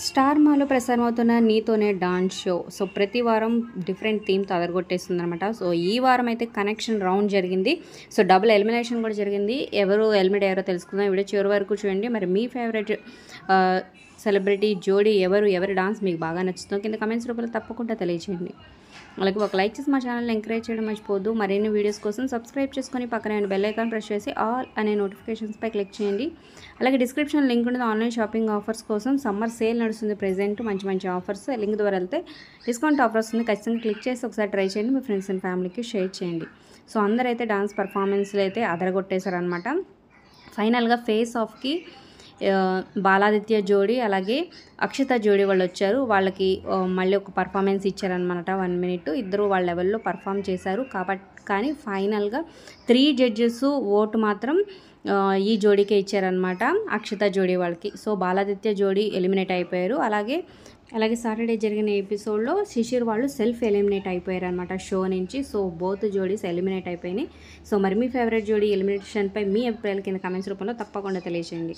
Star మాలో ప్రసారమవుతున్న నీతోనే dance show. So ప్రతి వారం డిఫరెంట్ థీమ్‌తో అదరగొట్టేస్తుందనమాట. సో ఈ వారం అయితే కనెక్షన్ రౌండ్ జరిగింది. సో డబుల్ ఎలిమినేషన్ కూడా జరిగింది. ఎవరు ఎలిమినేట్ అయ్యారో తెలుసుకుందాం. వీడియో చివరి వరకు చూడండి. మరి మీ ఫేవరెట్ సెలబ్రిటీ జోడీ ఎవరి డాన్స్ మీకు బాగా నచ్చుతుందో కింద కమెంట్స్ రూపంలో తప్పకుండా తెలియజేయండి. అలాగే ఒక లైక్ చేసి మా ఛానల్ని ఎంకరేజ్ చేయడం మర్చిపోవద్దు. మరిన్ని వీడియోస్ కోసం సబ్స్క్రైబ్ చేసుకొని పక్కన బెల్ ఐకాన్ ప్రెస్ చేసి ఆల్ అనే నోటిఫికేషన్స్పై క్లిక్ చేయండి. అలాగే డిస్క్రిప్షన్ లింక్ ఉంటుంది. ఆన్లైన్ షాపింగ్ ఆఫర్స్ కోసం సమ్మర్ సేల్ నడుస్తుంది. ప్రెజెంట్ మంచి ఆఫర్స్. లింక్ ద్వారా వెళ్తే డిస్కౌంట్ ఆఫర్ వస్తుంది. ఖచ్చితంగా క్లిక్ చేసి ఒకసారి ట్రై చేయండి. మీ ఫ్రెండ్స్ అండ్ ఫ్యామిలీకి షేర్ చేయండి. సో అందరైతే డాన్స్ పర్ఫార్మెన్స్లు అయితే అదరగొట్టేశారనమాట. ఫైనల్గా ఫేస్ ఆఫ్కి బాలాదిత్య జోడీ అలాగే అక్షిత జోడీ వాళ్ళు వచ్చారు. వాళ్ళకి మళ్ళీ ఒక పర్ఫార్మెన్స్ ఇచ్చారనమాట. 1 minute ఇద్దరు వాళ్ళ లెవెల్లో పర్ఫామ్ చేశారు. కానీ ఫైనల్గా 3 judges ఓటు మాత్రం ఈ జోడీకే ఇచ్చారనమాట, అక్షిత జోడీ వాళ్ళకి. సో బాలాదిత్య జోడీ ఎలిమినేట్ అయిపోయారు. అలాగే సాటర్డే జరిగిన ఎపిసోడ్లో శిశిర్ వాళ్ళు సెల్ఫ్ ఎలిమినేట్ అయిపోయారు అనమాట షో నుంచి. సో బోత్ జోడీస్ ఎలిమినేట్ అయిపోయినాయి. సో మరి మీ ఫేవరెట్ జోడీ ఎలిమినేషన్పై మీ అభిప్రాయాలు కింద కామెంట్స్ రూపంలో తప్పకుండా తెలియజేయండి.